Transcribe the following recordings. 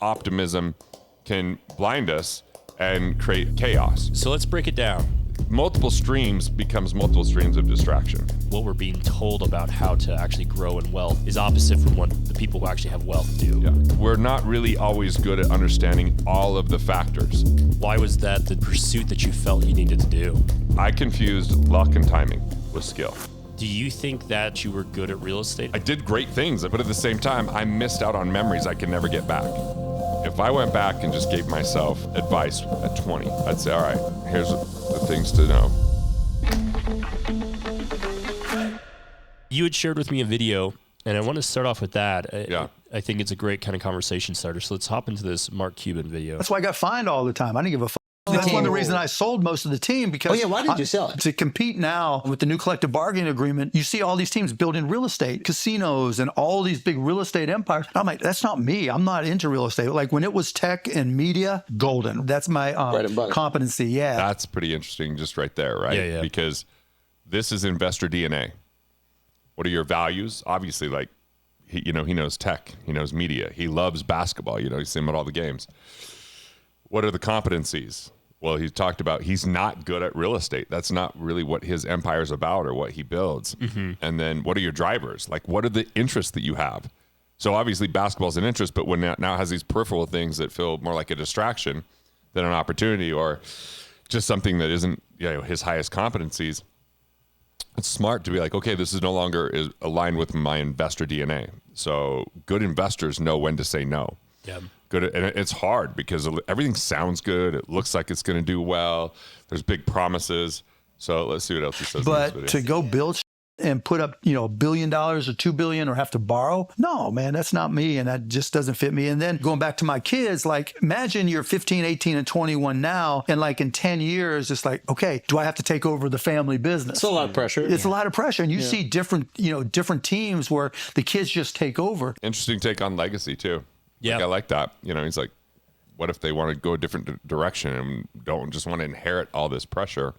Optimism can blind us and create chaos. So let's break it down. Multiple streams becomes multiple streams of distraction. What we're being told about how to actually grow in wealth is opposite from what the people who actually have wealth do. Yeah. We're not really always good at understanding all of the factors. Why was that the pursuit that you felt you needed to do? I confused luck and timing with skill. Do you think that you were good at real estate? I did great things, but at the same time, I missed out on memories I could never get back. If I went back and just gave myself advice at 20, I'd say, all right, here's the things to know. You had shared with me a video, and I want to start off with that. Yeah. I think it's a great kind of conversation starter. So let's hop into this Mark Cuban video. That's why I got fined all the time. I didn't give a fuck. That's one of the reasons I sold most of the team because. Oh yeah, why did you sell it? To compete now with the new collective bargaining agreement, you see all these teams building real estate, casinos, and all these big real estate empires. I'm like, that's not me. I'm not into real estate. Like when it was tech and media, golden. That's my competency. Yeah. That's pretty interesting, just right there, right? Yeah. Because this is investor DNA. What are your values? Obviously, like he knows tech, he knows media, he loves basketball. You see him at all the games. What are the competencies? Well, he talked about he's not good at real estate. That's not really what his empire is about or what he builds. Mm-hmm. And then what are your drivers? Like, what are the interests that you have? So obviously basketball is an interest, but when it now has these peripheral things that feel more like a distraction than an opportunity or just something that isn't his highest competencies, it's smart to be like, okay, this is no longer is aligned with my investor DNA. So good investors know when to say no. Yeah. Good, and it's hard because everything sounds good. It looks like it's going to do well. There's big promises. So let's see what else he says. But to go build and put up, $1 billion or $2 billion or have to borrow, no, man, that's not me, and that just doesn't fit me. And then going back to my kids, like imagine you're 15, 18, and 21 now, and like in 10 years, it's like, okay, do I have to take over the family business? It's a lot of pressure. It's a lot of pressure, and you see different teams where the kids just take over. Interesting take on legacy too. Yeah, I like that. He's like, what if they want to go a different direction and don't just want to inherit all this pressure?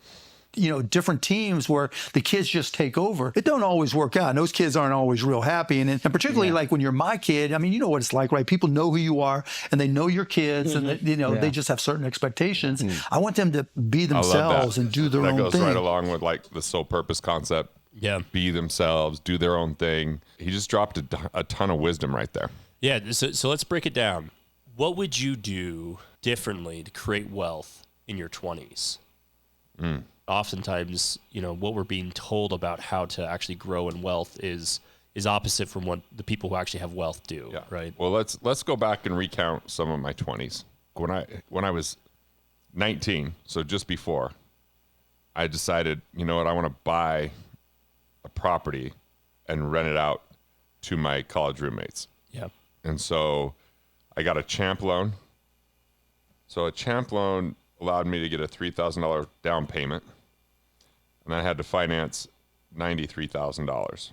Different teams where the kids just take over. It don't always work out. And those kids aren't always real happy. And particularly like when you're my kid, I mean, you know what it's like, right? People know who you are and they know your kids and they just have certain expectations. I want them to be themselves and do their own thing. That goes right along with like the sole purpose concept. Yeah. Be themselves, do their own thing. He just dropped a ton of wisdom right there. Yeah. So let's break it down. What would you do differently to create wealth in your 20s? Oftentimes, what we're being told about how to actually grow in wealth is opposite from what the people who actually have wealth do. Yeah. Right. Well, let's go back and recount some of my 20s. When I was 19, so just before, I decided, I want to buy a property and rent it out to my college roommates. Yeah. And so I got a champ loan. So a champ loan allowed me to get a $3,000 down payment. And I had to finance $93,000.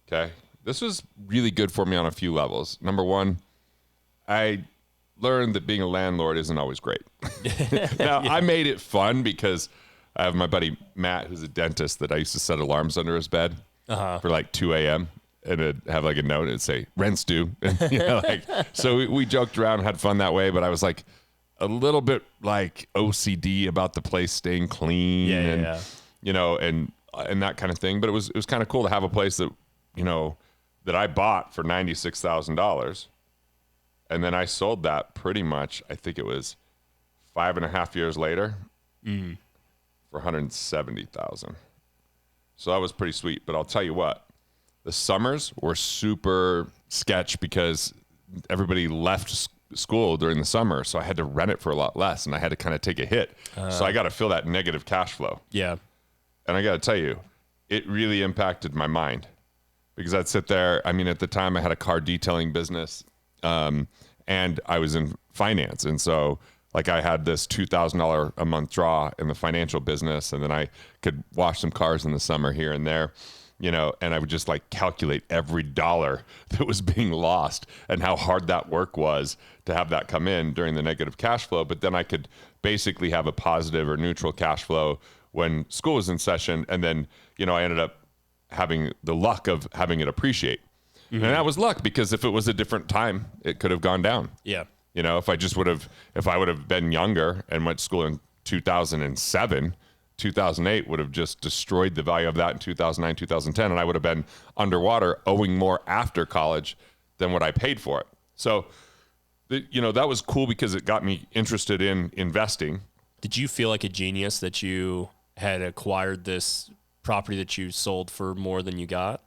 Okay. This was really good for me on a few levels. Number one, I learned that being a landlord isn't always great. Now, I made it fun because I have my buddy Matt, who's a dentist, that I used to set alarms under his bed for like 2 a.m. and it'd have like a note and it'd say, rent's due. So we joked around and had fun that way, but I was like a little bit like OCD about the place staying clean and that kind of thing. But it was kind of cool to have a place that, that I bought for $96,000. And then I sold that pretty much, I think it was 5.5 years later for $170,000. So that was pretty sweet. But I'll tell you what, the summers were super sketch because everybody left school during the summer. So I had to rent it for a lot less and I had to kind of take a hit. So I got to feel that negative cash flow. Yeah. And I got to tell you, it really impacted my mind because I'd sit there. I mean, at the time I had a car detailing business and I was in finance. And so like I had this $2,000 a month draw in the financial business. And then I could wash some cars in the summer here and there, and I would just like calculate every dollar that was being lost and how hard that work was to have that come in during the negative cash flow. But then I could basically have a positive or neutral cash flow when school was in session. And then, I ended up having the luck of having it appreciate. And that was luck, because if it was a different time, it could have gone down. Yeah. You know, if I would have been younger and went to school in 2007, 2008 would have just destroyed the value of that in 2009, 2010. And I would have been underwater, owing more after college than what I paid for it. So, that was cool because it got me interested in investing. Did you feel like a genius that you had acquired this property that you sold for more than you got?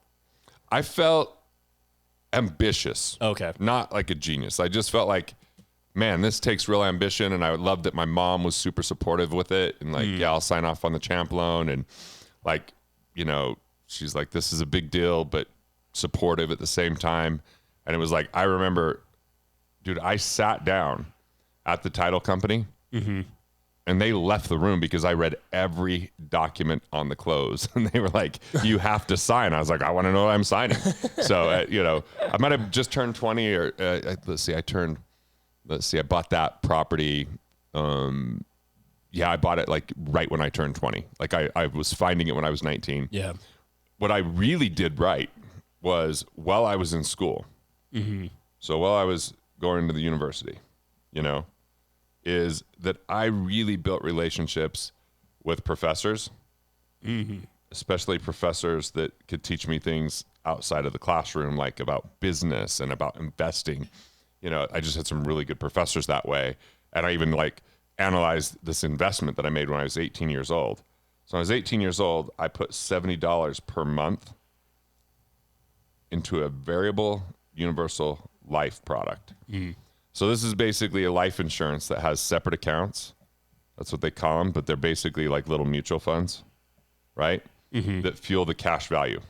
I felt ambitious. Okay. Not like a genius. I just felt like, man, this takes real ambition. And I loved that my mom was super supportive with it. And like, yeah, I'll sign off on the champ loan. And like, she's like, this is a big deal, but supportive at the same time. And it was like, I remember, dude, I sat down at the title company and they left the room because I read every document on the close. And they were like, you have to sign. I was like, I want to know what I'm signing. So, I might have just turned 20 or I bought that property. I bought it like right when I turned 20. Like I was finding it when I was 19. Yeah. What I really did right was while I was in school. So while I was going to the university, is that I really built relationships with professors, especially professors that could teach me things outside of the classroom, like about business and about investing. I just had some really good professors that way. And I even analyzed this investment that I made when I was 18 years old. So when I was 18 years old, I put $70 per month into a variable universal life product. So this is basically a life insurance that has separate accounts. That's what they call them, but they're basically like little mutual funds, right? That fuel the cash value.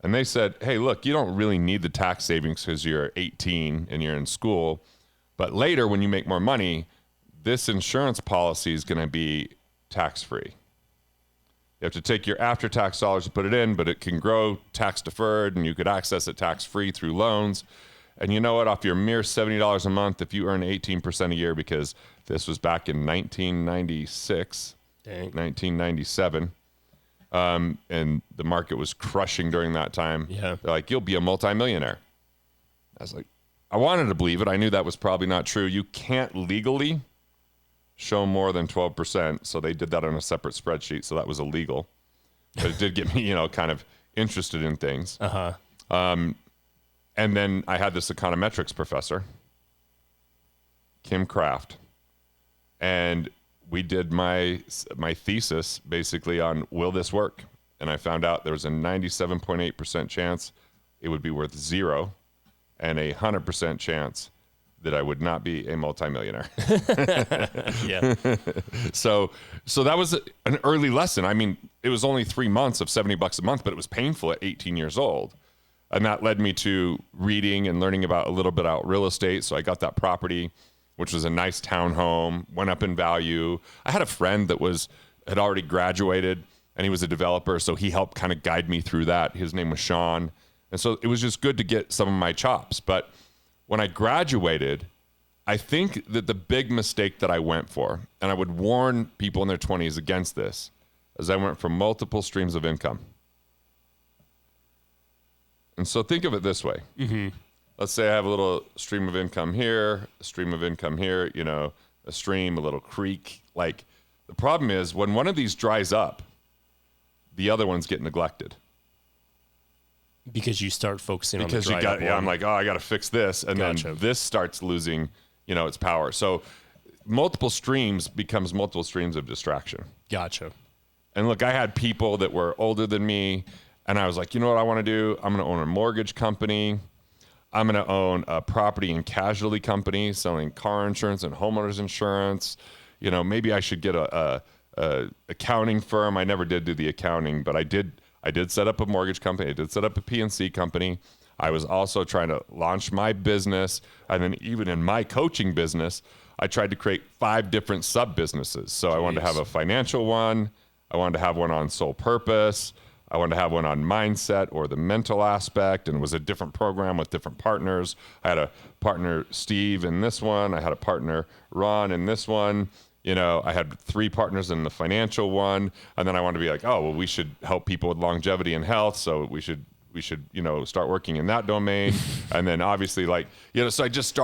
And they said, hey, look, you don't really need the tax savings because you're 18 and you're in school. But later when you make more money, this insurance policy is going to be tax-free. You have to take your after-tax dollars to put it in, but it can grow tax-deferred, and you could access it tax-free through loans. And you know what? Off your mere $70 a month, if you earn 18% a year, because this was back in 1996, 1997, and the market was crushing during that time. Yeah. They're like, you'll be a multimillionaire. I was like, I wanted to believe it. I knew that was probably not true. You can't legally show more than 12%. So they did that on a separate spreadsheet. So that was illegal. But it did get me, kind of interested in things. And then I had this econometrics professor, Kim Kraft, and we did my thesis basically on, will this work? And I found out there was a 97.8% chance it would be worth zero, and 100% chance that I would not be a multimillionaire. Yeah. So that was an early lesson. I mean, it was only 3 months of $70 a month, but it was painful at 18 years old. And that led me to reading and learning about a little bit about real estate. So I got that property, which was a nice townhome, went up in value. I had a friend that had already graduated, and he was a developer, so he helped kind of guide me through that. His name was Sean. And so it was just good to get some of my chops. But when I graduated, I think that the big mistake that I went for, and I would warn people in their 20s against this, is I went for multiple streams of income. And so think of it this way. Let's say I have a little stream of income here, a stream of income here, a stream, a little creek. Like, the problem is when one of these dries up, the other ones get neglected. Because you start focusing on the Because I'm like, I got to fix this. And then this starts losing, its power. So multiple streams becomes multiple streams of distraction. Gotcha. And look, I had people that were older than me, and I was like, you know what I want to do? I'm going to own a mortgage company. I'm going to own a property and casualty company selling car insurance and homeowners insurance. Maybe I should get a accounting firm. I never did do the accounting, but I did set up a mortgage company. I did set up a P&C company. I was also trying to launch my business. And then even in my coaching business, I tried to create 5 different sub-businesses. So I wanted to have a financial one. I wanted to have one on soul purpose. I wanted to have one on mindset or the mental aspect, and it was a different program with different partners. I had a partner, Steve, in this one. I had a partner, Ron, in this one. I had 3 partners in the financial one. And then I wanted to be like, we should help people with longevity and health. So we should start working in that domain. And then obviously so I just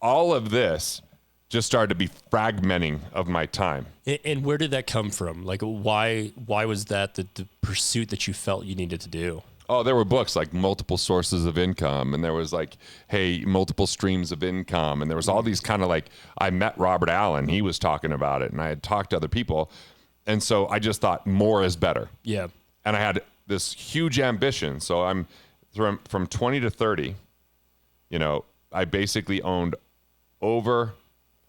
all of this just started to be fragmenting of my time. And where did that come from? Like, why was that the pursuit that you felt you needed to do? Oh, there were books like Multiple Sources of Income, and there was Multiple Streams of Income, and there was all these kind of I met Robert Allen, he was talking about it, and I had talked to other people, and so I just thought more is better. Yeah. And I had this huge ambition. So I'm from 20 to 30, I basically owned over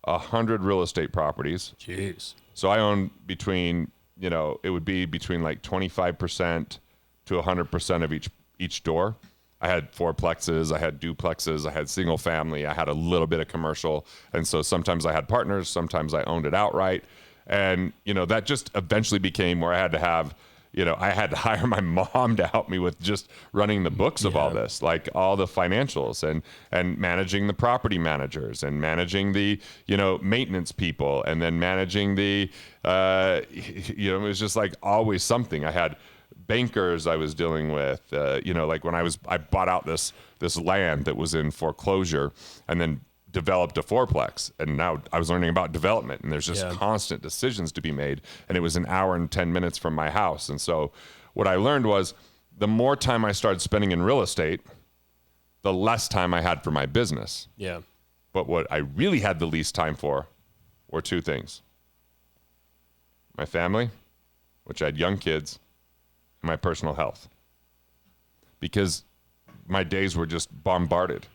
100 real estate properties. Jeez. So I owned between, it would be between 25% to 100% of each door. I had fourplexes, I had duplexes, I had single family, I had a little bit of commercial. And so sometimes I had partners, sometimes I owned it outright. And, that just eventually became where I had to have, I had to hire my mom to help me with just running the books of all this, all the financials and managing the property managers and managing the, maintenance people, and then managing the, it was just always something. I had bankers I was dealing with, when I bought out this land that was in foreclosure and then developed a fourplex, and now I was learning about development, and there's just constant decisions to be made, and it was an hour and 10 minutes from my house. And so what I learned was the more time I started spending in real estate, the less time I had for my business. Yeah. But what I really had the least time for were two things: my family, which I had young kids, and my personal health, because my days were just bombarded.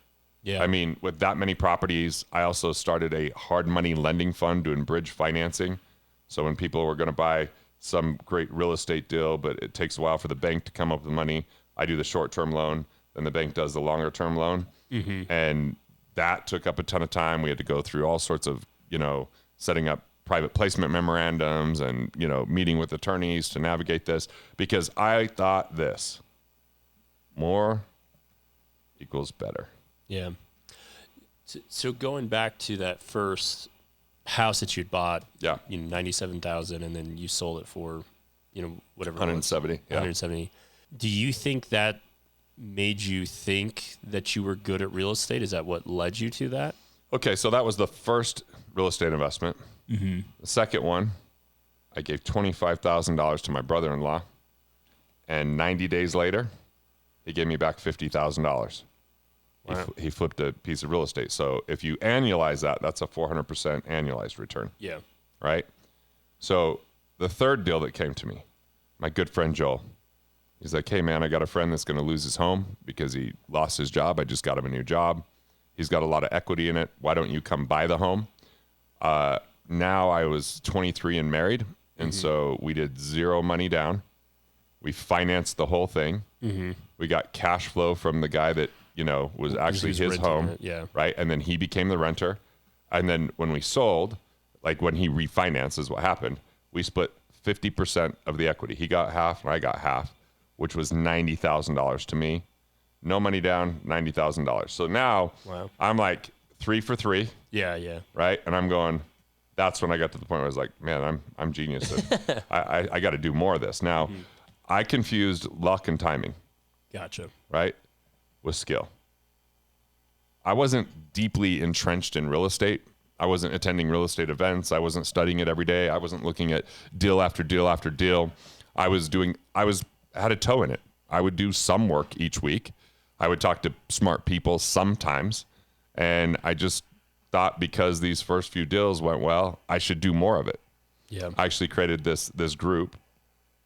Yeah. I mean, with that many properties, I also started a hard money lending fund doing bridge financing. So when people were going to buy some great real estate deal, but it takes a while for the bank to come up with the money, I do the short-term loan, then the bank does the longer-term loan. Mm-hmm. And that took up a ton of time. We had to go through all sorts of, setting up private placement memorandums and, meeting with attorneys to navigate this, because I thought this: more equals better. Yeah. So going back to that first house that you'd bought, $97,000, and then you sold it for, whatever, 170. Yeah. 170. Do you think that made you think that you were good at real estate? Is that what led you to that? Okay, so that was the first real estate investment. Mm-hmm. The second one, I gave $25,000 to my brother-in-law, and 90 days later, he gave me back $50,000. Wow. He flipped a piece of real estate. So if you annualize that, that's a 400% annualized return. Yeah. Right? So the third deal that came to me, my good friend Joel, he's like, hey, man, I got a friend that's going to lose his home because he lost his job. I just got him a new job. He's got a lot of equity in it. Why don't you come buy the home? Now I was 23 and married, and so we did zero money down. We financed the whole thing. Mm-hmm. We got cash flow from the guy that, was actually his home, right? And then he became the renter. And then when we sold, when he refinanced is what happened, we split 50% of the equity. He got half and I got half, which was $90,000 to me. No money down, $90,000. So now I'm 3 for 3. Yeah. Right? And I'm going, that's when I got to the point where I was like, man, I'm genius. I got to do more of this. Now, I confused luck and timing. Gotcha. Right? With skill. I wasn't deeply entrenched in real estate. I wasn't attending real estate events. I wasn't studying it every day. I wasn't looking at deal after deal after deal. I had a toe in it. I would do some work each week. I would talk to smart people sometimes. And I just thought, because these first few deals went well, I should do more of it. Yeah. I actually created this group,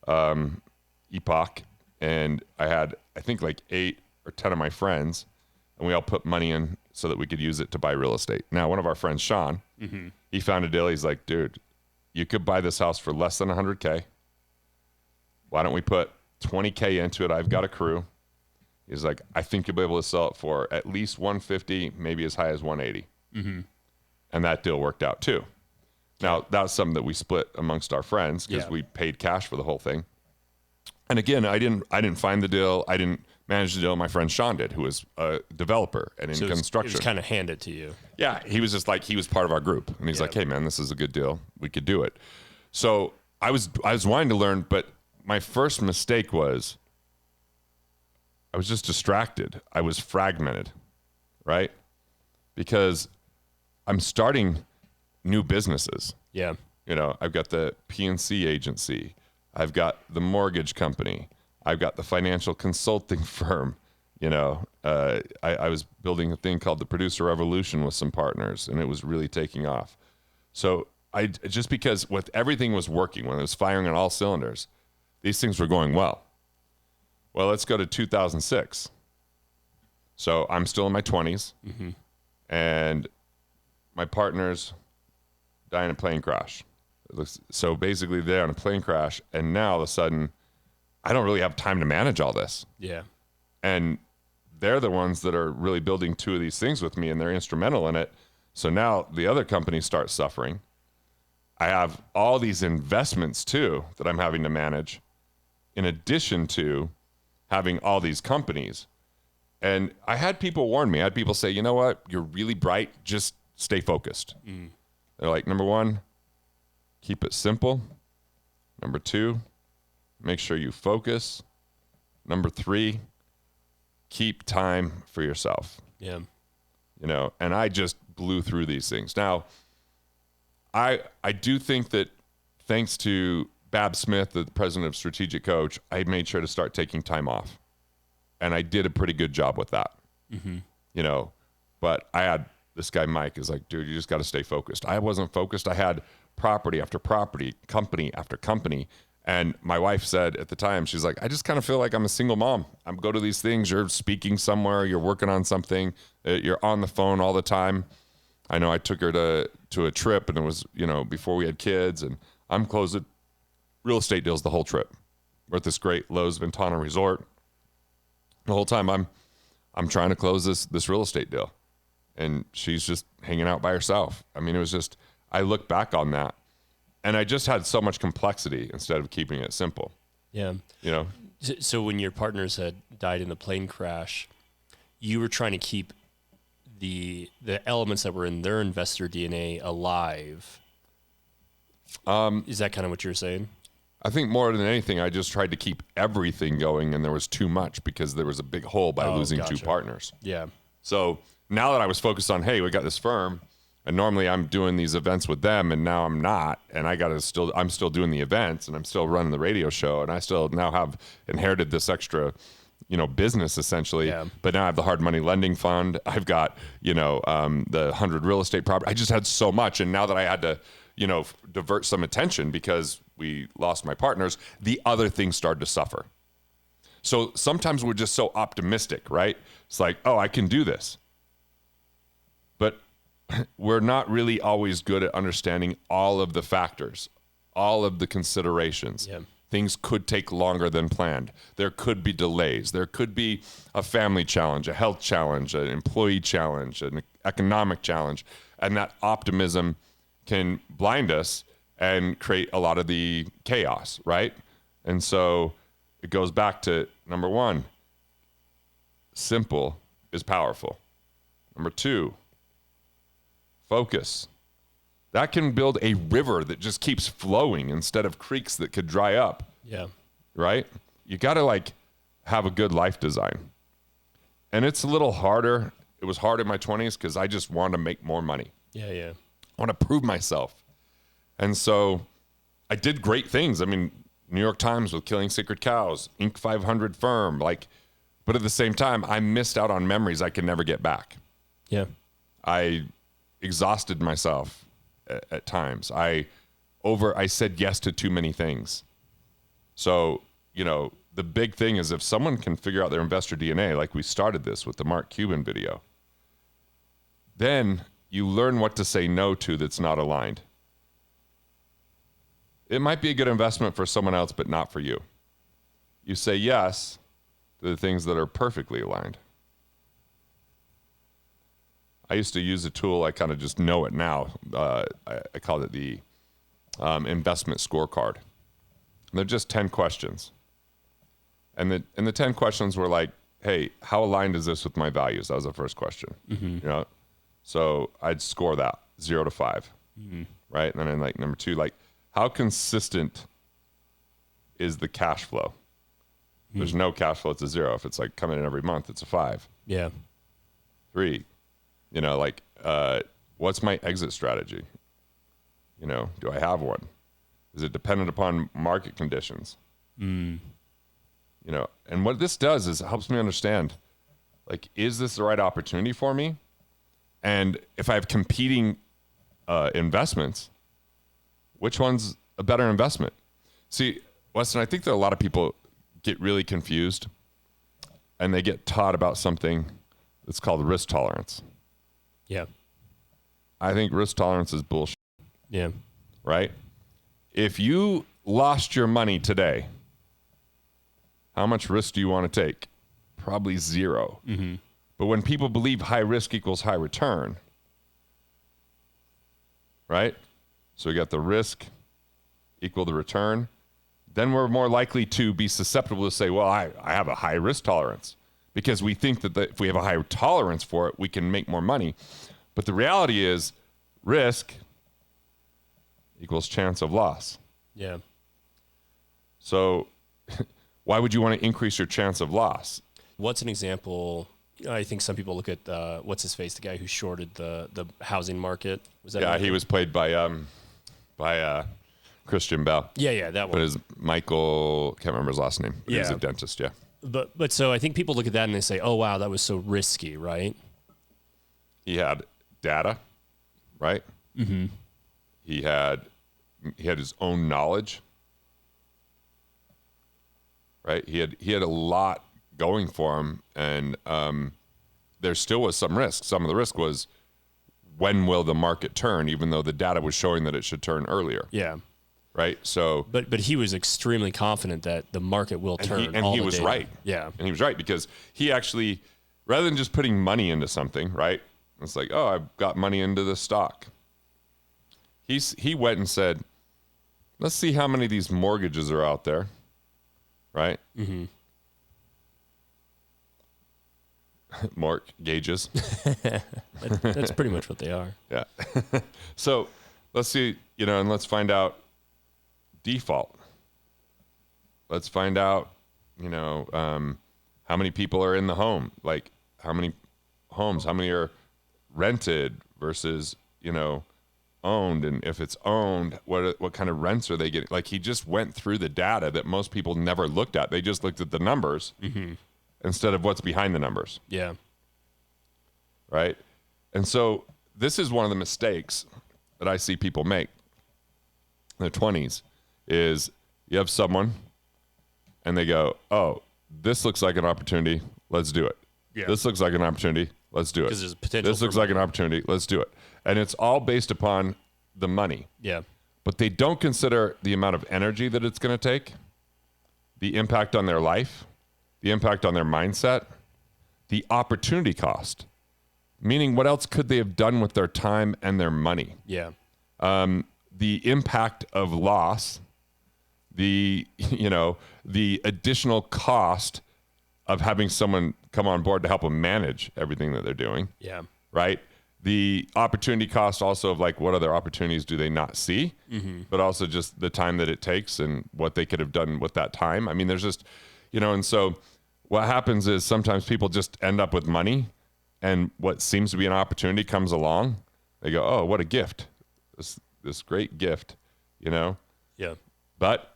Epoch, and I had, I think, 8 or 10 of my friends, and we all put money in so that we could use it to buy real estate. Now, one of our friends, Sean, he found a deal. He's like, dude, you could buy this house for less than $100K. Why don't we put $20K into it? I've got a crew. He's like, I think you'll be able to sell it for at least $150, maybe as high as $180. Mm-hmm. And that deal worked out too. Now, that was something that we split amongst our friends because we paid cash for the whole thing. And again, I didn't find the deal. I didn't manage the deal. My friend Sean did, who was a developer and in construction. It was kind of handed to you. Yeah, he was just he was part of our group, and he's like, "Hey, man, this is a good deal. We could do it." So I was wanting to learn, but my first mistake was I was just distracted. I was fragmented, right? Because I'm starting new businesses. Yeah. You know, I've got the PNC agency. I've got the mortgage company. I've got the financial consulting firm. You know, I was building a thing called the Producer Revolution with some partners, and it was really taking off. So just because with everything was working, when it was firing on all cylinders, these things were going well. Well, let's go to 2006. So I'm still in my 20s, and my partner's die in a plane crash. So basically they're on a plane crash, and now all of a sudden I don't really have time to manage all this. Yeah. And they're the ones that are really building two of these things with me, and they're instrumental in it. So now the other companies start suffering. I have all these investments too that I'm having to manage, in addition to having all these companies. And I had people warn me. I had people say, you know what? You're really bright. Just stay focused. They're like, number one, keep it simple. Number two, make sure you focus. Number three, keep time for yourself. Yeah. You know, and I just blew through these things. Now, I do think that thanks to Bab Smith, the president of Strategic Coach, I made sure to start taking time off. And I did a pretty good job with that. You know, but I had this guy, Mike, is like, dude, you just got to stay focused. I wasn't focused. I had property after property, company after company. And my wife said at the time, she's like, I just kind of feel like I'm a single mom. I'm go to these things. You're speaking somewhere. You're working on something. You're on the phone all the time. I know I took her to a trip, and it was, you know, before we had kids, and I'm closing real estate deals the whole trip. We're at this great Lowe's Ventana resort. The whole time I'm trying to close this real estate deal, and she's just hanging out by herself. I mean, it was just, I look back on that, and I just had so much complexity instead of keeping it simple. Yeah. You know? So when your partners had died in the plane crash, you were trying to keep the elements that were in their investor DNA alive. Is that kind of what you're saying? I think more than anything, I just tried to keep everything going, and there was too much because there was a big hole by losing two partners. Yeah. So now that I was focused on, hey, we got this firm, and normally I'm doing these events with them, and now I'm not, and I'm still doing the events, and I'm still running the radio show, and I still now have inherited this extra, you know, business essentially. Yeah. But now I have the hard money lending fund. I've got, you know, the 100 real estate property. I just had so much, and now that I had to, you know, divert some attention because we lost my partners, the other things started to suffer. So sometimes we're just so optimistic, right? It's like, oh, I can do this. But we're not really always good at understanding all of the factors, all of the considerations. Yeah. Things could take longer than planned. There could be delays. There could be a family challenge, a health challenge, an employee challenge, an economic challenge. And that optimism can blind us and create a lot of the chaos, right? And so it goes back to number one, simple is powerful. Number two, focus. That can build a river that just keeps flowing instead of creeks that could dry up. Yeah. Right? You got to like have a good life design. And it's a little harder. It was hard in my 20s because I just wanted to make more money. Yeah, yeah. I want to prove myself. And so I did great things. I mean, New York Times with Killing Sacred Cows, Inc. 500 firm, like, but at the same time, I missed out on memories I could never get back. Yeah. I exhausted myself at times. I said yes to too many things. So, you know, the big thing is if someone can figure out their investor DNA, like we started this with the Mark Cuban video, then you learn what to say no to that's not aligned. It might be a good investment for someone else, but not for you. You say yes to the things that are perfectly aligned. I used to use a tool, I kind of just know it now. I called it the investment scorecard. And they're just 10 questions. And the 10 questions were like, hey, how aligned is this with my values? That was the first question. You know, so I'd score that 0 to 5, right? And then like number 2, like how consistent is the cash flow? There's no cash flow, it's a 0. If it's like coming in every month, it's a 5. Yeah. 3. Like what's my exit strategy? Do I have one? Is it dependent upon market conditions? And what this does is it helps me understand, like, is this the right opportunity for me? And if I have competing investments, which one's a better investment? See, Weston, I think that a lot of people get really confused and they get taught about something that's called risk tolerance. Yeah. I think risk tolerance is bullshit. Yeah. Right? If you lost your money today, how much risk do you want to take? Probably 0. Mm-hmm. But when people believe high risk equals high return, right? So we got the risk equal the return. Then we're more likely to be susceptible to say, well, I have a high risk tolerance, because we think that if we have a higher tolerance for it, we can make more money. But the reality is risk equals chance of loss. Yeah. So why would you want to increase your chance of loss? What's an example? I think some people look at what's his face, the guy who shorted the housing market. Was that? Yeah, he was played by Christian Bale. Yeah, that one. But his Michael, can't remember his last name. But he was Yeah. a dentist. Yeah. But so I think people look at that and they say, oh wow, that was so risky, right? He had data, right? Mm-hmm. He had his own knowledge, right? He had a lot going for him, and there still was some risk. Some of the risk was, when will the market turn? Even though the data was showing that it should turn earlier. Yeah. Right. So, but he was extremely confident that the market will turn. and he was day. right. Yeah. And he was right, because he actually, rather than just putting money into something, right? It's like, oh, I've got money into this stock. He went and said, let's see how many of these mortgages are out there, right? Mm-hmm. Mortgages. That's pretty much what they are. Yeah. So let's see, and let's find out default. Let's find out, how many people are in the home, like how many homes, how many are rented versus, owned. And if it's owned, what kind of rents are they getting? Like, he just went through the data that most people never looked at. They just looked at the numbers instead of what's behind the numbers. Yeah. Right. And so this is one of the mistakes that I see people make in their 20s is you have someone and they go, oh, this looks like an opportunity. Let's do it. Yeah. This looks like an opportunity. Let's do it. Because there's potential. This looks like an opportunity. Let's do it. And it's all based upon the money. Yeah. But they don't consider the amount of energy that it's going to take, the impact on their life, the impact on their mindset, the opportunity cost. Meaning, what else could they have done with their time and their money? Yeah. The impact of loss, the additional cost of having someone come on board to help them manage everything that they're doing. Yeah. Right. The opportunity cost also of, like, what other opportunities do they not see, but also just the time that it takes and what they could have done with that time. I mean, there's just, and so what happens is sometimes people just end up with money, and what seems to be an opportunity comes along. They go, oh, what a gift. This great gift, Yeah. But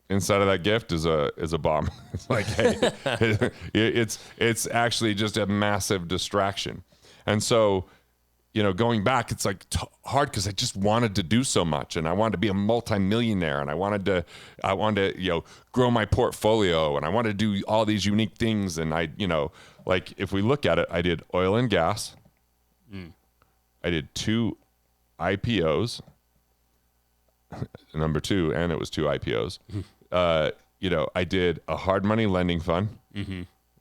inside of that gift is a bomb. It's like, hey, it's actually just a massive distraction. And so, going back, it's like hard because I just wanted to do so much, and I wanted to be a multimillionaire, and I wanted to, grow my portfolio, and I wanted to do all these unique things. And I, like, if we look at it, I did oil and gas. I did 2 IPOs, number 2, and it was 2 IPOs. I did a hard money lending fund,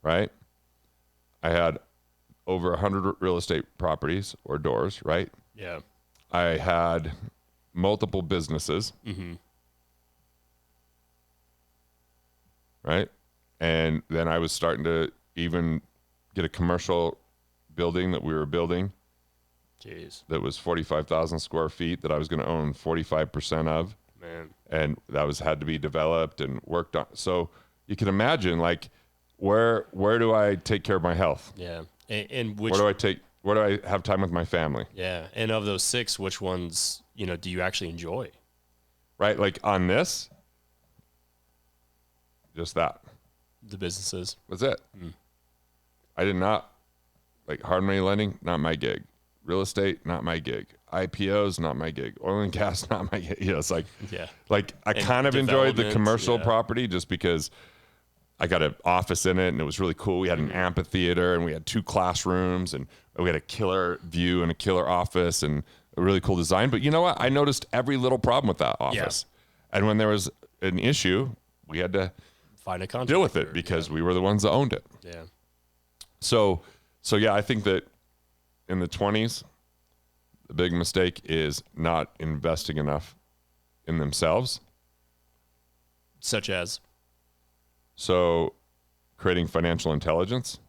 right? I had over 100 real estate properties or doors, right? Yeah. I had multiple businesses, right? And then I was starting to even get a commercial building that we were building. Jeez. That was 45,000 square feet that I was going to own 45% of. Man. And that had to be developed and worked on. So, you can imagine like where do I take care of my health? Yeah. And which, where do I have time with my family? yeah. And of those 6, which ones, do you actually enjoy? Right? Like on this, just that. The businesses. That's it. I did not like hard money lending, not my gig. Real estate, not my gig. IPOs, not my gig. Oil and gas, not my gig. It's like, like I And kind of enjoyed the commercial yeah. property just because I got an office in it and it was really cool. We had an amphitheater and we had 2 classrooms and we had a killer view and a killer office and a really cool design. But you know what? I noticed every little problem with that office. And when there was an issue, we had to Find a contractor. deal with it because we were the ones that owned it. Yeah. So yeah, I think that in the 20s, the big mistake is not investing enough in themselves. Such as? So creating financial intelligence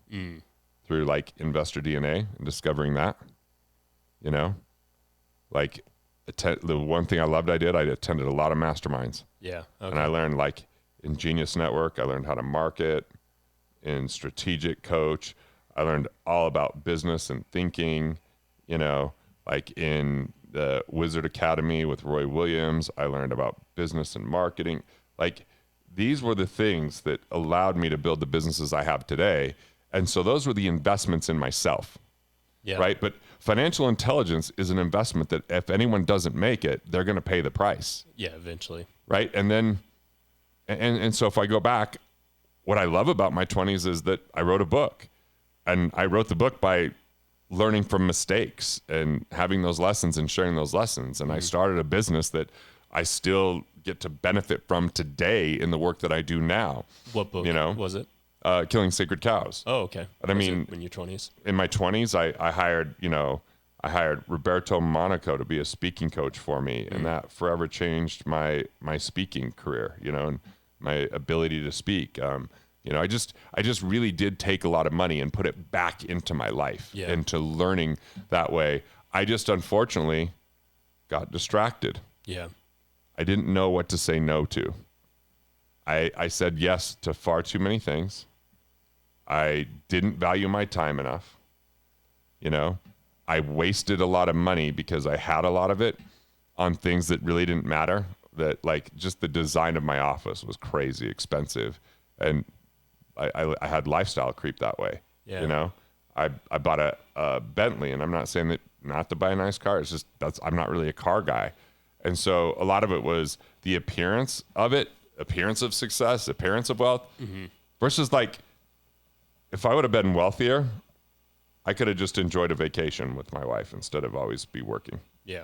through like investor DNA and discovering that, like the one thing I loved I attended a lot of masterminds. Yeah. Okay. And I learned like in Genius Network, I learned how to market. In Strategic Coach, I learned all about business and thinking, like in the Wizard Academy with Roy Williams, I learned about business and marketing. Like these were the things that allowed me to build the businesses I have today. And so those were the investments in myself. Yeah. Right. But financial intelligence is an investment that if anyone doesn't make it, they're going to pay the price. Yeah, eventually. Right. And then, and so if I go back, what I love about my 20s is that I wrote a book, and I wrote the book by learning from mistakes and having those lessons and sharing those lessons. And I started a business that I still get to benefit from today in the work that I do now. What book was it? Killing Sacred Cows. Oh, okay. And I mean, in your 20s? In my 20s, I hired Roberto Monaco to be a speaking coach for me. And that forever changed my speaking career, and my ability to speak. I just really did take a lot of money and put it back into my life, into learning that way. I just unfortunately got distracted. Yeah. I didn't know what to say no to. I said yes to far too many things. I didn't value my time enough. I wasted a lot of money because I had a lot of it on things that really didn't matter. That like just the design of my office was crazy expensive. And I had lifestyle creep that way. Yeah. I bought a Bentley, and I'm not saying that not to buy a nice car. It's just I'm not really a car guy. And so a lot of it was the appearance of it, appearance of success, appearance of wealth, versus like if I would have been wealthier, I could have just enjoyed a vacation with my wife instead of always be working. Yeah.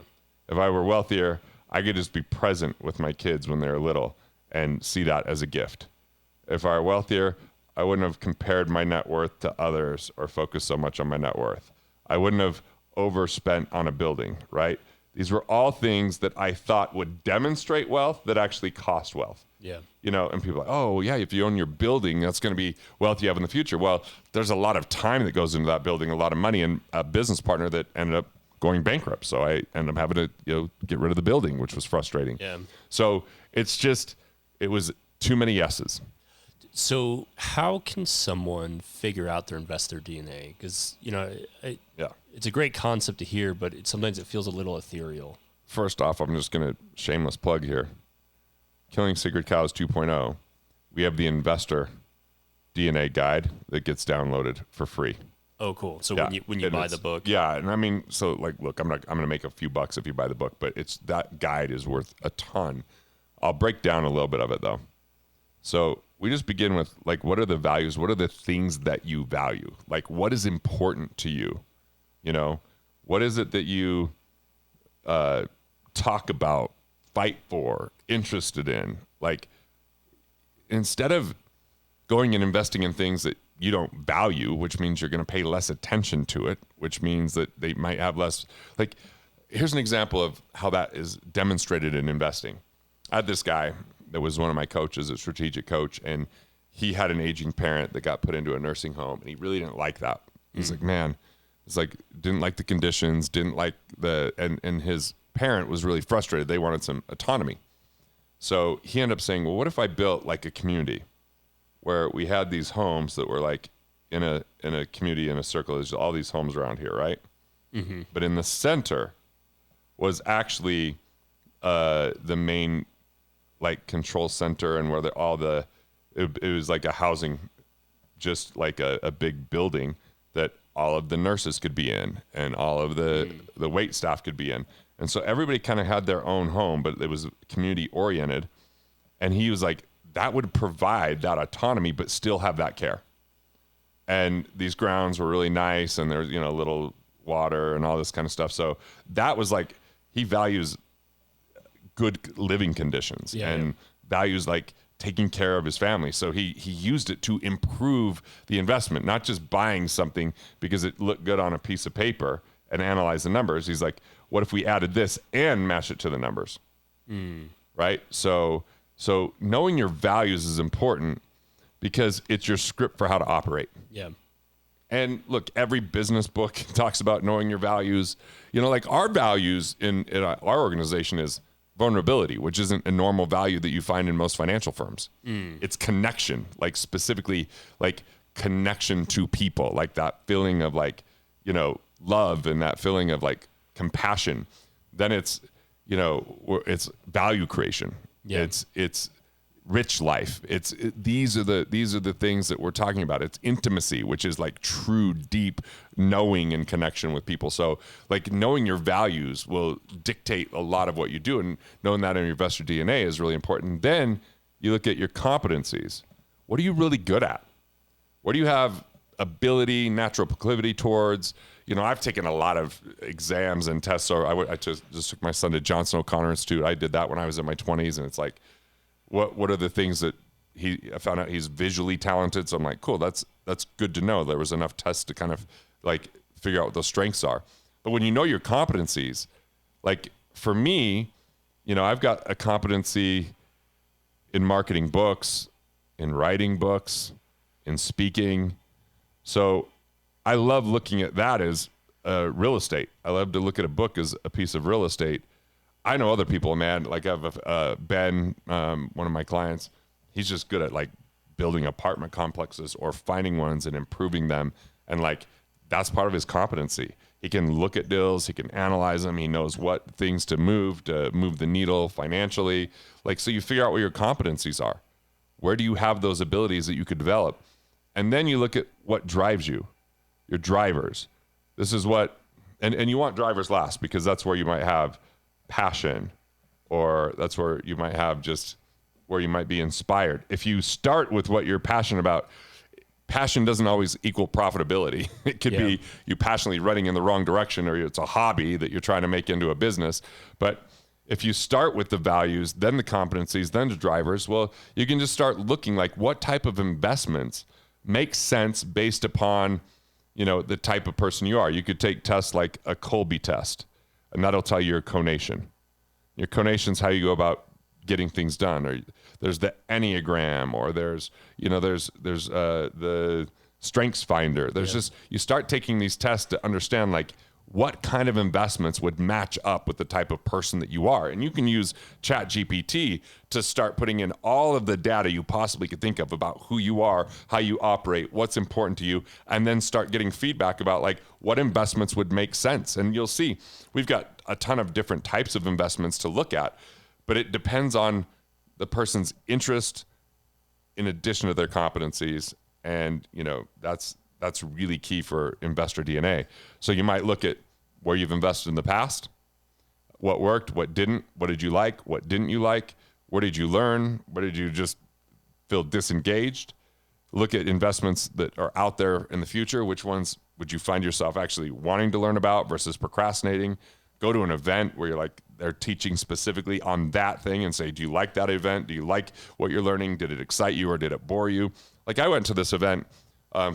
If I were wealthier, I could just be present with my kids when they're little and see that as a gift. If I were wealthier, I wouldn't have compared my net worth to others or focused so much on my net worth. I wouldn't have overspent on a building, right? These were all things that I thought would demonstrate wealth that actually cost wealth. Yeah. And people are like, oh, yeah, if you own your building, that's going to be wealth you have in the future. Well, there's a lot of time that goes into that building, a lot of money, and a business partner that ended up going bankrupt. So I ended up having to get rid of the building, which was frustrating. Yeah. So it was too many yeses. So how can someone figure out their investor DNA? Because, it's a great concept to hear, but sometimes it feels a little ethereal. First off, I'm just going to shameless plug here. Killing Sacred Cows 2.0. We have the investor DNA guide that gets downloaded for free. Oh, cool. So when you buy the book. Yeah. And I mean, so like, look, I'm going to make a few bucks if you buy the book, but that guide is worth a ton. I'll break down a little bit of it though. So we just begin with like, what are the values? What are the things that you value? Like, what is important to you? What is it that you talk about, fight for, interested in? Like, instead of going and investing in things that you don't value, which means you're going to pay less attention to it, which means that they might have less. Like, here's an example of how that is demonstrated in investing. I had this guy that was one of my coaches, a strategic coach, and he had an aging parent that got put into a nursing home, and he really didn't like that. He's like, man, it's like, didn't like the conditions, didn't like and his parent was really frustrated. They wanted some autonomy. So he ended up saying, well, what if I built like a community where we had these homes that were like in a community, in a circle. There's all these homes around here, right? Mm-hmm. But in the center was actually the main like control center, and where it was like a housing, just like a big building that all of the nurses could be in, and all of the wait staff could be in. And so everybody kind of had their own home, but it was community oriented. And he was like, that would provide that autonomy, but still have that care. And these grounds were really nice, and there's, little water and all this kind of stuff. So that was like, he values good living conditions and values like taking care of his family. So he used it to improve the investment, not just buying something because it looked good on a piece of paper and analyze the numbers. He's like, what if we added this and match it to the numbers? Right? So knowing your values is important because it's your script for how to operate. Yeah. And look, every business book talks about knowing your values. Like our values in our organization is vulnerability, which isn't a normal value that you find in most financial firms. It's connection, like specifically like connection to people, like that feeling of like, love, and that feeling of like compassion. Then it's, it's value creation. Yeah. It's rich life. These are the things that we're talking about. It's intimacy, which is like true, deep knowing and connection with people. So like knowing your values will dictate a lot of what you do, and knowing that in your investor DNA is really important. Then you look at your competencies. What are you really good at? What do you have ability, natural proclivity towards? I've taken a lot of exams and tests. So I just took my son to Johnson O'Connor Institute. I did that when I was in my 20s, and it's like, what are the things that I found out he's visually talented. So I'm like, cool, that's good to know. There was enough tests to kind of like figure out what those strengths are. But when you know your competencies, like for me, I've got a competency in marketing books, in writing books, in speaking. So I love looking at that as real estate. I love to look at a book as a piece of real estate. I know other people, man, like I have Ben, one of my clients, he's just good at like building apartment complexes or finding ones and improving them. And like, that's part of his competency. He can look at deals, he can analyze them. He knows what things to move the needle financially. Like, so you figure out what your competencies are. Where do you have those abilities that you could develop? And then you look at what drives you, your drivers. This is what, and you want drivers last, because that's where you might have passion, or that's where you might have just where you might be inspired. If you start with what you're passionate about, passion doesn't always equal profitability. It could be you passionately running in the wrong direction, or it's a hobby that you're trying to make into a business. But if you start with the values, then the competencies, then the drivers, well, you can just start looking like what type of investments make sense based upon, the type of person you are. You could take tests like a Colby test, and that'll tell you your conation. Your conation is how you go about getting things done. Or there's the Enneagram, or there's the Strengths Finder. There's just, you start taking these tests to understand like what kind of investments would match up with the type of person that you are. And you can use ChatGPT to start putting in all of the data you possibly could think of about who you are, how you operate, what's important to you, and then start getting feedback about like what investments would make sense. And you'll see we've got a ton of different types of investments to look at, but it depends on the person's interest in addition to their competencies. And, that's really key for investor DNA. So you might look at where you've invested in the past, what worked, what didn't, what did you like, what didn't you like, where did you learn, where did you just feel disengaged? Look at investments that are out there in the future. Which ones would you find yourself actually wanting to learn about versus procrastinating? Go to an event where you're like, they're teaching specifically on that thing, and say, do you like that event? Do you like what you're learning? Did it excite you or did it bore you? Like I went to this event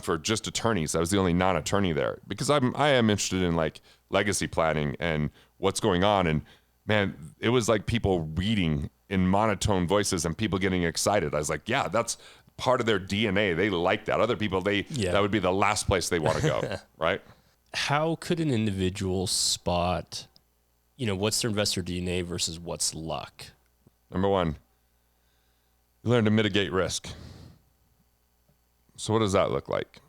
for just attorneys. I was the only non-attorney there because I am interested in like legacy planning and what's going on. And man, it was like people reading in monotone voices and people getting excited. I was like, yeah, that's part of their DNA. They like that. Other people, that would be the last place they want to go, right? How could an individual spot, what's their investor DNA versus what's luck? Number one, you learn to mitigate risk. So what does that look like?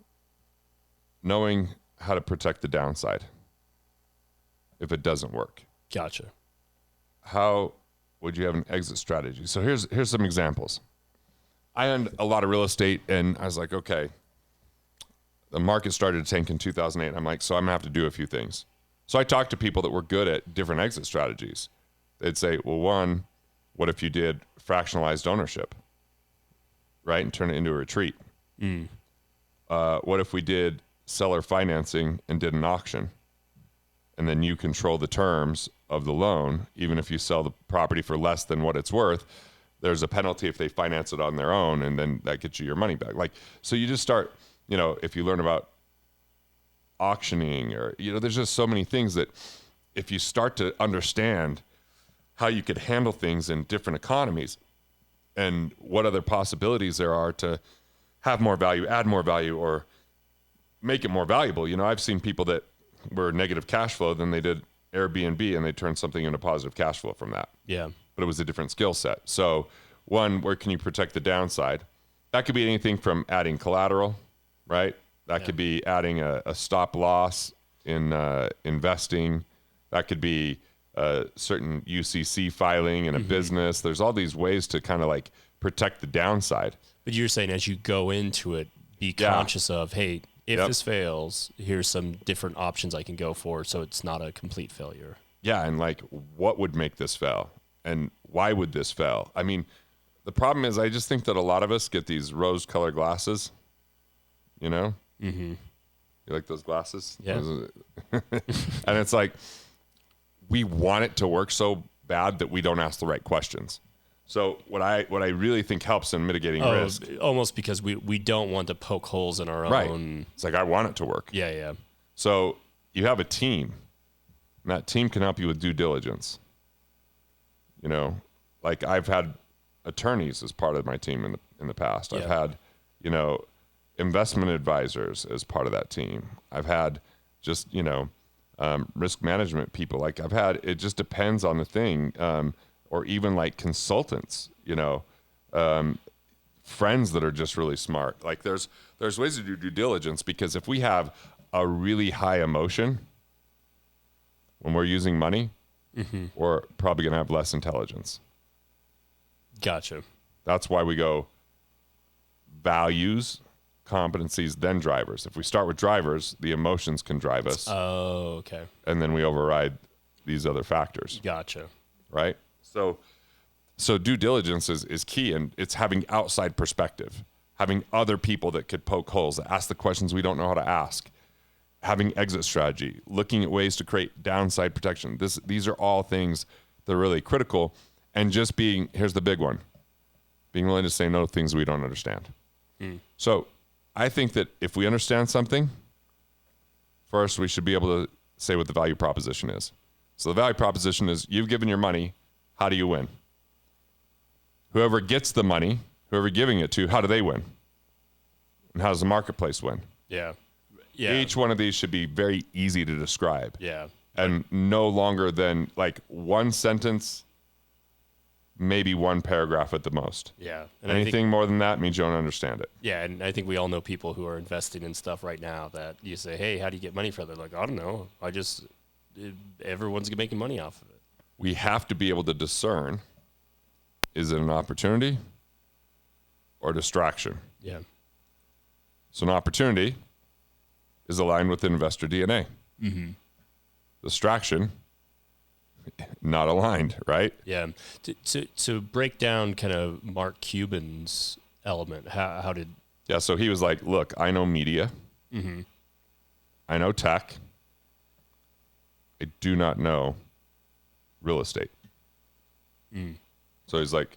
Knowing how to protect the downside if it doesn't work. Gotcha. How would you have an exit strategy? So here's some examples. I owned a lot of real estate, and I was like, okay, the market started to tank in 2008. I'm like, so I'm gonna have to do a few things. So I talked to people that were good at different exit strategies. They'd say, well, one, what if you did fractionalized ownership, right, and turn it into a retreat? What if we did seller financing and did an auction, and then you control the terms of the loan? Even if you sell the property for less than what it's worth, there's a penalty if they finance it on their own, and then that gets you your money back. Like, so you just start, if you learn about auctioning, or, there's just so many things that if you start to understand how you could handle things in different economies and what other possibilities there are to have more value, add more value, or make it more valuable. I've seen people that were negative cash flow, then they did Airbnb and they turned something into positive cash flow from that. Yeah. But it was a different skill set. So one, where can you protect the downside? That could be anything from adding collateral, right? That could be adding a stop loss in investing. That could be a certain UCC filing in a business. There's all these ways to kind of like protect the downside. But you're saying as you go into it, be conscious of, hey, if this fails, here's some different options I can go for so it's not a complete failure. Yeah, and like, what would make this fail? And why would this fail? I mean, the problem is I just think that a lot of us get these rose-colored glasses, Mm-hmm. You like those glasses? Yeah. And it's like, we want it to work so bad that we don't ask the right questions. So what I really think helps in mitigating risk, almost because we don't want to poke holes in our own. It's like, I want it to work. Yeah. So you have a team, and that team can help you with due diligence. Like I've had attorneys as part of my team in the past. I've had, investment advisors as part of that team. I've had just, risk management people. Like it just depends on the thing. Or even like consultants, friends that are just really smart. Like there's ways to do due diligence, because if we have a really high emotion when we're using money, we're probably going to have less intelligence. Gotcha. That's why we go values, competencies, then drivers. If we start with drivers, the emotions can drive us. Oh, okay. And then we override these other factors. Gotcha. Right? So due diligence is key, and it's having outside perspective, having other people that could poke holes, that ask the questions we don't know how to ask, having exit strategy, looking at ways to create downside protection. These are all things that are really critical, and just here's the big one, being willing to say no to things we don't understand. So I think that if we understand something, first we should be able to say what the value proposition is. So the value proposition is, you've given your money, how do you win? Whoever gets the money, whoever giving it to, how do they win? And how does the marketplace win? Yeah. Each one of these should be very easy to describe. Yeah. And no longer than like one sentence, maybe one paragraph at the most. Yeah. And anything more than that means you don't understand it. Yeah. And I think we all know people who are investing in stuff right now that you say, hey, how do you get money from it? They're like, I don't know. Everyone's making money off of it. We have to be able to discern, is it an opportunity or distraction? Yeah. So an opportunity is aligned with investor DNA. Distraction, not aligned, right? Yeah. To break down kind of Mark Cuban's element, how did... Yeah, so he was like, look, I know media. I know tech. I do not know real estate. So he's like,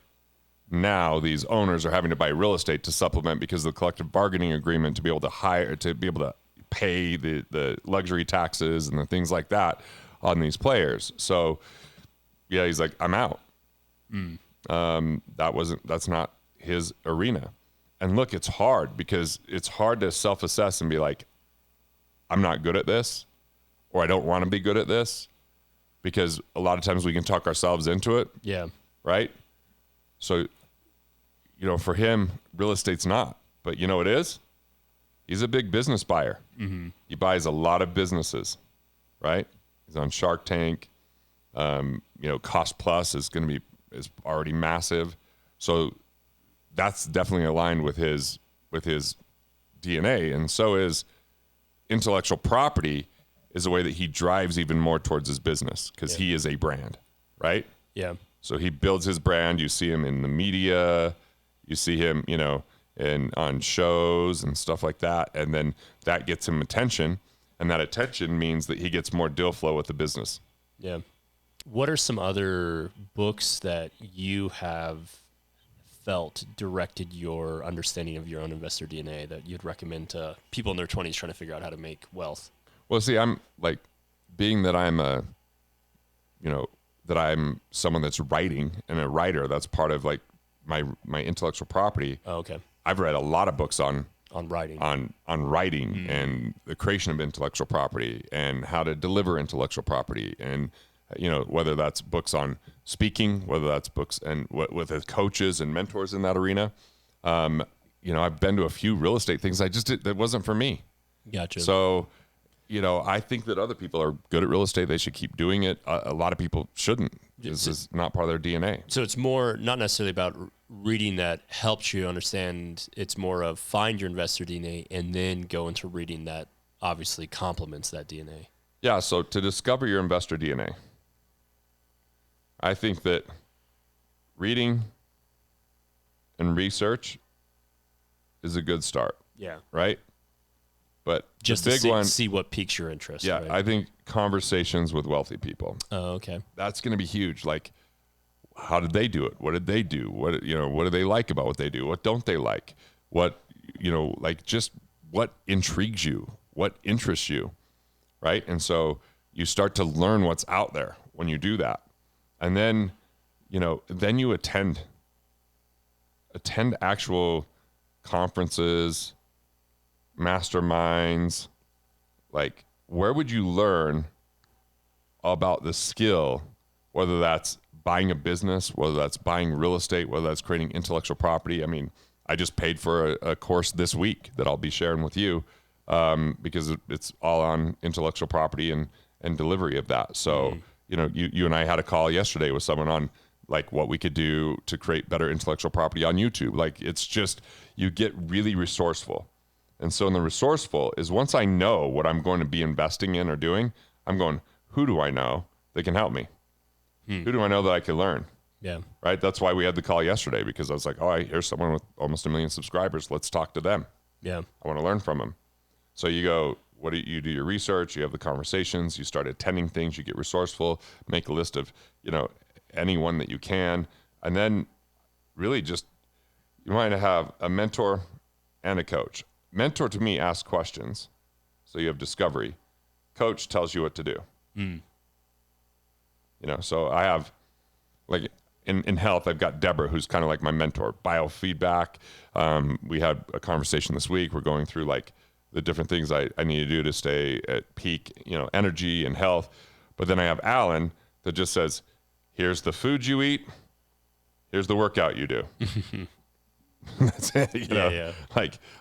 now these owners are having to buy real estate to supplement, because of the collective bargaining agreement, to be able to hire, to be able to pay the luxury taxes and the things like that on these players. So yeah, he's like, I'm out. That's not his arena. And look, it's hard, because it's hard to self-assess and be like, I'm not good at this, or I don't want to be good at this, because a lot of times we can talk ourselves into it. Yeah. Right? So, for him, real estate's not. But it is? He's a big business buyer. Mm-hmm. He buys a lot of businesses, right? He's on Shark Tank. Cost plus is already massive. So that's definitely aligned with his DNA. And so is intellectual property is a way that he drives even more towards his business because he is a brand, right? Yeah. So he builds his brand. You see him in the media. You see him, on shows and stuff like that. And then that gets him attention. And that attention means that he gets more deal flow with the business. Yeah. What are some other books that you have felt directed your understanding of your own investor DNA that you'd recommend to people in their 20s trying to figure out how to make wealth? Well, see, I'm like, being that I'm that I'm someone that's writing and a writer, that's part of like my intellectual property. Oh, okay. I've read a lot of books on writing, on writing and the creation of intellectual property and how to deliver intellectual property. And, whether that's books on speaking, whether that's books and with coaches and mentors in that arena. I've been to a few real estate things. That wasn't for me. Gotcha. So, I think that other people are good at real estate. They should keep doing it. A lot of people shouldn't. This is not part of their DNA. So it's more not necessarily about reading that helps you understand. It's more of find your investor DNA and then go into reading that obviously complements that DNA. Yeah. So to discover your investor DNA, I think that reading and research is a good start. Yeah. Right. But just the big one, see what piques your interest. Yeah, right? I think conversations with wealthy people. Oh, okay. That's going to be huge. Like, how did they do it? What did they do? What do they like about what they do? What don't they like? What just what intrigues you? What interests you? Right? And so you start to learn what's out there when you do that. And then, then you attend actual conferences, masterminds. Like, where would you learn about the skill, whether that's buying a business, whether that's buying real estate, whether that's creating intellectual property? I mean, I just paid for a course this week that I'll be sharing with you because it's all on intellectual property and delivery of that. So, you and I had a call yesterday with someone on like what we could do to create better intellectual property on YouTube. Like, it's just, you get really resourceful. And so in the resourceful is once I know what I'm going to be investing in or doing, I'm going, who do I know that can help me? Who do I know that I can learn? Yeah. Right. That's why we had the call yesterday, because I was like, here's someone with almost 1 million subscribers. Let's talk to them. Yeah. I want to learn from them. So you go, you do your research, you have the conversations, you start attending things, you get resourceful, make a list of, anyone that you can. And then really just, you might have a mentor and a coach. Mentor to me asks questions. So you have discovery. Coach tells you what to do. So I have like in health, I've got Deborah, who's kind of like my mentor. Biofeedback. We had a conversation this week. We're going through like the different things I need to do to stay at peak, energy and health. But then I have Alan that just says, here's the food you eat. Here's the workout you do. That's it. Yeah.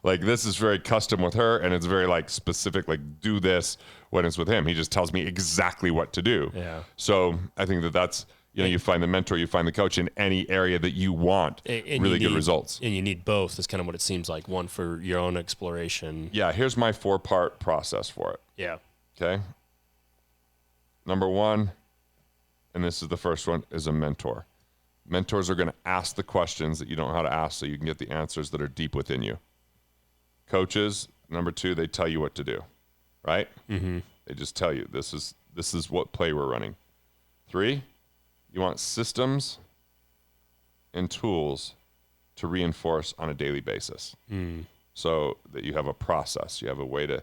Like this is very custom with her, and it's very like specific, like do this when it's with him. He just tells me exactly what to do. Yeah. So I think that's, you find the mentor, you find the coach in any area that you want and really good results. And you need both. That's kind of what it seems like. One for your own exploration. Yeah. Here's my 4-part process for it. Yeah. Okay. Number 1, and this is the first one, is a mentor. Mentors are going to ask the questions that you don't know how to ask so you can get the answers that are deep within you. Coaches, number 2, they tell you what to do, right? Mm-hmm. They just tell you, this is what play we're running. 3, you want systems and tools to reinforce on a daily basis. So that you have a process, you have a way to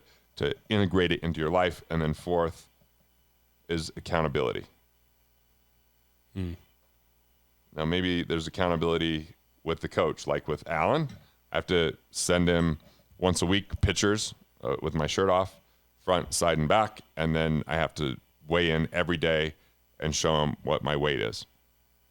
integrate it into your life. And then 4th is accountability. Now, maybe there's accountability with the coach, like with Alan. I have to send him once a week pictures with my shirt off, front, side, and back. And then I have to weigh in every day and show him what my weight is.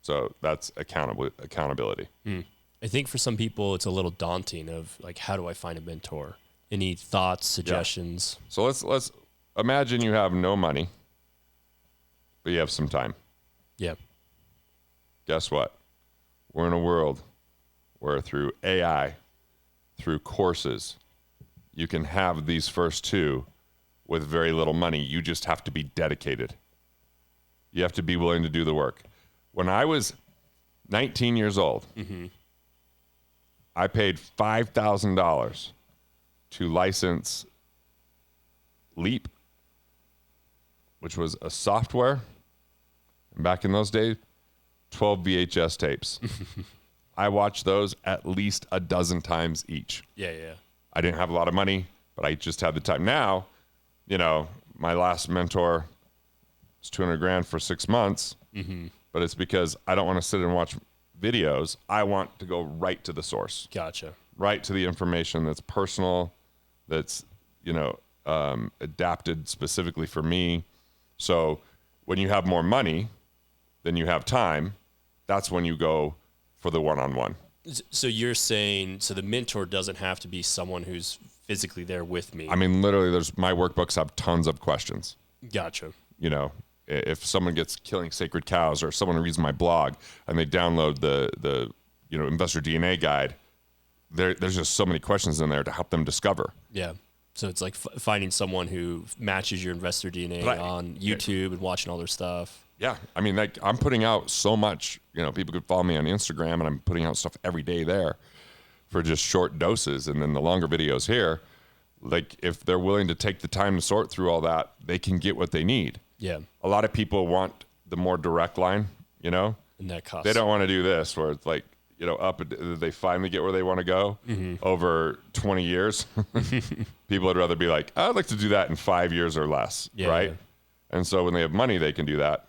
So that's accountability. I think for some people, it's a little daunting of like, how do I find a mentor? Any thoughts, suggestions? So let's imagine you have no money, but you have some time. Yeah. Guess what? We're in a world where through AI, through courses, you can have these first two with very little money. You just have to be dedicated. You have to be willing to do the work. When I was 19 years old, I paid $5,000 to license Leap, which was a software. And back in those days, 12 VHS tapes. I watched those at least a dozen times each. Yeah. I didn't have a lot of money, but I just had the time. Now, my last mentor was $200,000 for 6 months, but it's because I don't want to sit and watch videos. I want to go right to the source. Gotcha. Right to the information that's personal, that's, adapted specifically for me. So when you have more money than you have time, that's when you go for the one-on-one. So you're saying, so the mentor doesn't have to be someone who's physically there with me. I mean, literally, my workbooks have tons of questions. Gotcha. If someone gets killing sacred cows, or someone reads my blog and they download the Investor DNA guide, there's just so many questions in there to help them discover. Yeah. So it's like finding someone who matches your Investor DNA on YouTube and watching all their stuff. Yeah. I mean, I'm putting out so much, people could follow me on Instagram, and I'm putting out stuff every day there for just short doses. And then the longer videos here, like if they're willing to take the time to sort through all that, they can get what they need. Yeah. A lot of people want the more direct line, And that costs. They don't want to do this where it's like, they finally get where they want to go over 20 years. People would rather be like, I'd like to do that in 5 years or less. Right. Yeah. And so when they have money, they can do that.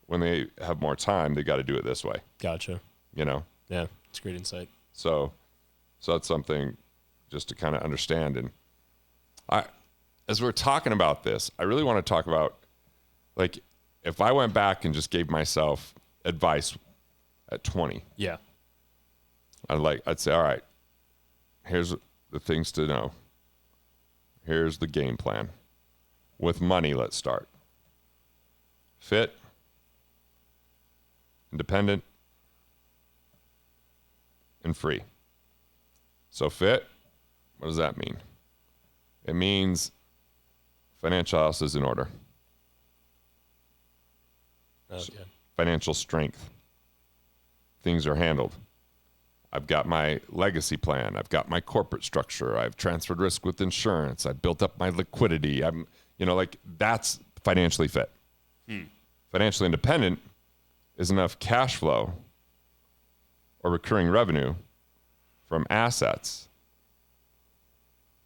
When they have more time, they got to do it this way. Gotcha. Yeah. It's great insight. So that's something just to kind of understand. And as we're talking about this, I really want to talk about, like, if I went back and just gave myself advice at 20. Yeah. I'd say, all right, here's the things to know. Here's the game plan. With money, let's start. Fit, independent, and free. So fit, what does that mean? It means financial house is in order. Okay. Financial strength. Things are handled. I've got my legacy plan. I've got my corporate structure. I've transferred risk with insurance. I've built up my liquidity. That's financially fit. Financially independent is enough cash flow or recurring revenue from assets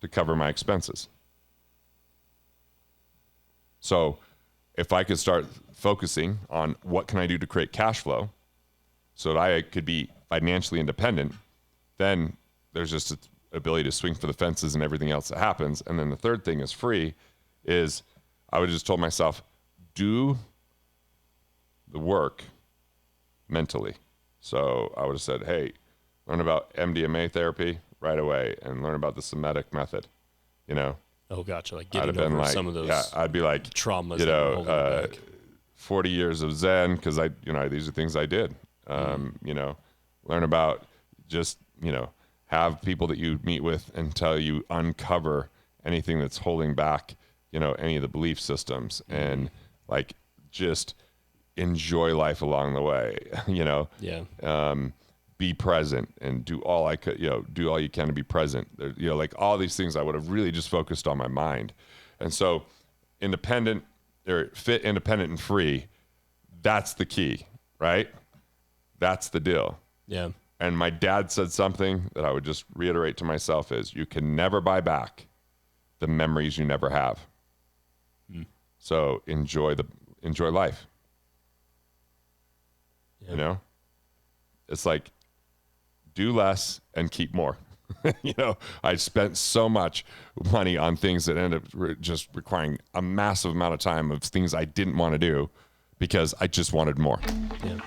to cover my expenses. So if I could start focusing on what can I do to create cash flow so that I could be financially independent, then there's just an ability to swing for the fences and everything else that happens. And then the third thing is free, is I would have just told myself, do the work mentally. So I would have said, hey, learn about MDMA therapy right away and learn about the Semitic method, Oh, gotcha. Like I'd have getting been over like, some of those I'd be like, traumas. that were holding you back. 40 years of Zen, because these are things I did. Learn about just, have people that you meet with until you uncover anything that's holding back, any of the belief systems, and like just enjoy life along the way, Yeah. Be present and do all I could, do all you can to be present. Like all these things I would have really just focused on my mind. And so independent or fit, independent, and free, that's the key, right? That's the deal. Yeah. And my dad said something that I would just reiterate to myself is, you can never buy back the memories you never have. So enjoy life. Yeah. It's like, do less and keep more. I spent so much money on things that ended up just requiring a massive amount of time of things I didn't want to do because I just wanted more. Yeah.